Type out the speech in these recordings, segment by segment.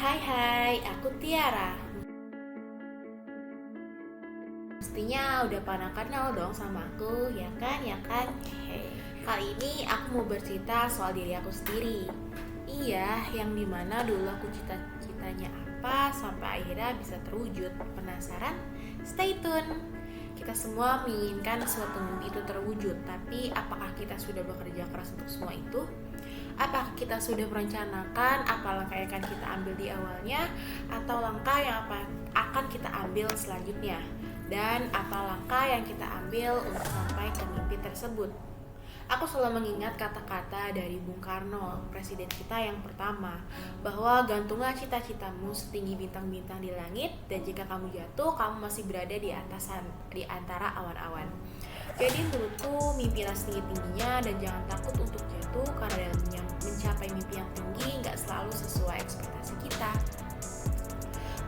Hai, aku Tiara. Pastinya udah pada kenal dong sama aku, ya kan, ya kan? Kali ini aku mau bercerita soal diri aku sendiri. Iya, yang dimana dulu aku cita-citanya apa sampai akhirnya bisa terwujud. Penasaran? Stay tune. Kita semua menginginkan suatu mimpi itu terwujud, tapi apakah kita sudah bekerja keras untuk semua itu? Apakah kita sudah merencanakan apa langkah yang akan kita ambil di awalnya, atau langkah yang akan kita ambil selanjutnya, dan apa langkah yang kita ambil untuk sampai ke mimpi tersebut? Aku selalu mengingat kata-kata dari Bung Karno, presiden kita yang pertama, bahwa gantunglah cita-citamu setinggi bintang-bintang di langit, dan jika kamu jatuh, kamu masih berada di antara awan-awan. Jadi menurutku mimpilah setinggi-tingginya dan jangan takut untuk jatuh, karena dalam mencapai mimpi yang tinggi nggak selalu sesuai ekspektasi kita.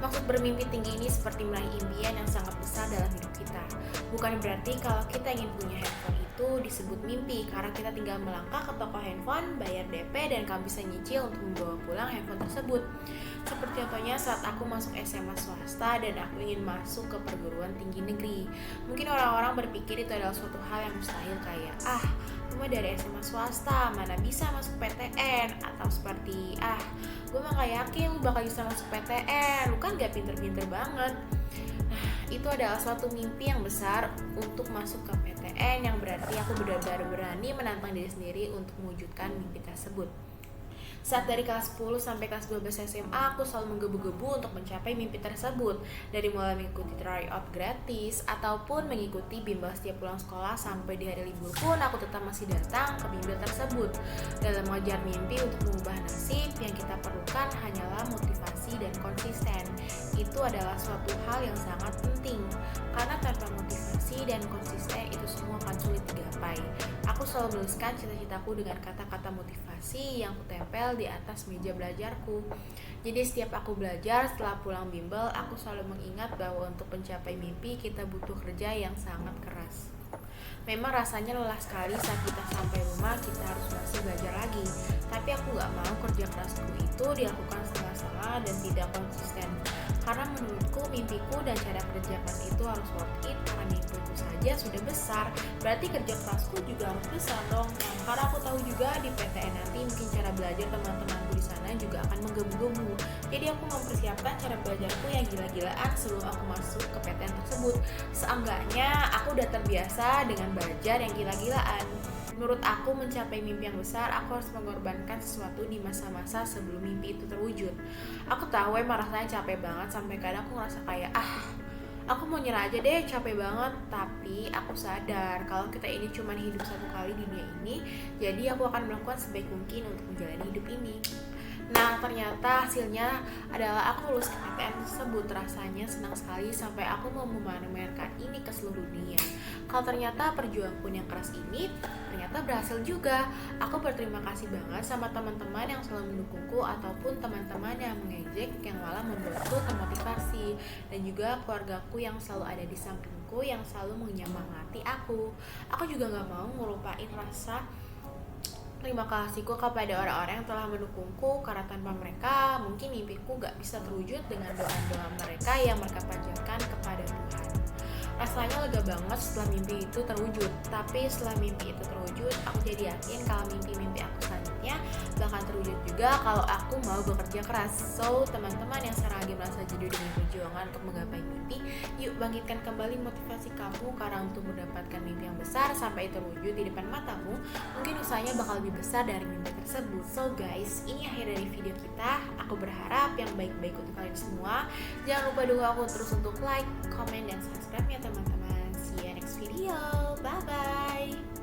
Maksud bermimpi tinggi ini seperti meraih impian yang sangat besar dalam hidup kita. Bukan berarti kalau kita ingin punya handphone itu disebut mimpi, karena kita tinggal melangkah ke toko handphone, bayar DP, dan kamu bisa nyicil untuk membawa pulang handphone tersebut. Seperti contohnya saat aku masuk SMA swasta dan aku ingin masuk ke perguruan tinggi negeri. Mungkin orang-orang berpikir itu adalah suatu hal yang mustahil, kayak cuma dari SMA swasta mana bisa masuk PTN, atau seperti gue mah gak yakin lu bakal bisa masuk PTN, lu kan gak pinter-pinter banget. Nah, itu adalah suatu mimpi yang besar untuk masuk ke PTN, yang berarti aku benar-benar berani menantang diri sendiri untuk mewujudkan mimpi tersebut. Saat dari kelas 10 sampai kelas 12 SMA, aku selalu menggebu-gebu untuk mencapai mimpi tersebut. Dari mulai mengikuti tryout gratis, ataupun mengikuti bimbel setiap pulang sekolah, sampai di hari libur pun aku tetap masih datang ke bimbel tersebut. Dalam mengejar mimpi untuk mengubah nasib, yang kita perlukan hanyalah motivasi dan konsisten. Itu adalah suatu hal yang sangat penting, karena tanpa motivasi dan konsisten itu semua akan sulit digapai. Aku selalu menuliskan cita-citaku dengan kata-kata motivasi yang kutempel di atas meja belajarku. Jadi setiap aku belajar setelah pulang bimbel, aku selalu mengingat bahwa untuk mencapai mimpi kita butuh kerja yang sangat keras. Memang rasanya lelah sekali saat kita sampai rumah, kita harus masih belajar lagi. Tapi aku gak mau kerja kerasku itu dilakukan setengah-setengah dan tidak konsisten. Karena menurutku mimpiku dan cara kerja keras itu harus worth it, karena mimpiku saja sudah besar, berarti kerja kerasku juga harus besar dong. Karena aku tahu juga di PTN nanti mungkin cara belajar teman-temanku di sana juga akan menggebu-gebu. Jadi aku mempersiapkan cara belajarku yang gila-gilaan sebelum aku masuk ke PTN tersebut. Seenggaknya aku udah terbiasa dengan belajar yang gila-gilaan. Menurut aku mencapai mimpi yang besar, aku harus mengorbankan sesuatu di masa-masa sebelum mimpi itu terwujud. Aku tahu emang rasanya capek banget, sampai kadang aku ngerasa kayak aku mau nyerah aja deh, capek banget. Tapi aku sadar kalau kita ini cuma hidup satu kali di dunia ini, jadi aku akan melakukan sebaik mungkin untuk menjalani hidup ini. Nah, ternyata hasilnya adalah aku lulus PTN tersebut. Rasanya senang sekali sampai aku mau memamerkan ini ke seluruh dunia. Kalau ternyata perjuanganku yang keras ini ternyata berhasil juga. Aku berterima kasih banget sama teman-teman yang selalu mendukungku, ataupun teman-teman yang mengejek yang malah membuatku termotivasi, dan juga keluargaku yang selalu ada di sampingku yang selalu menyemangati aku. Aku juga gak mau ngelupain rasa terima kasihku kepada orang-orang yang telah mendukungku, karena tanpa mereka mungkin mimpiku gak bisa terwujud dengan doa-doa mereka yang mereka panjatkan kepada Tuhan. Rasanya lega banget setelah mimpi itu terwujud. Tapi setelah mimpi itu terwujud, aku jadi yakin kalau mimpi-mimpi aku selanjutnya bakal terwujud juga kalau aku mau bekerja keras. So, teman-teman yang sekarang lagi merasa jenuh dengan perjuangan untuk menggapai mimpi, yuk bangkitkan kembali motivasi kamu, karena untuk mendapatkan mimpi yang besar sampai terwujud di depan matamu, mungkin usahanya bakal lebih besar dari mimpi tersebut. So guys, ini akhir dari video kita. Aku berharap yang baik-baik untuk kalian semua. Jangan lupa dukung aku terus untuk like, comment, dan subscribe ya teman-teman. See you next video. Bye bye.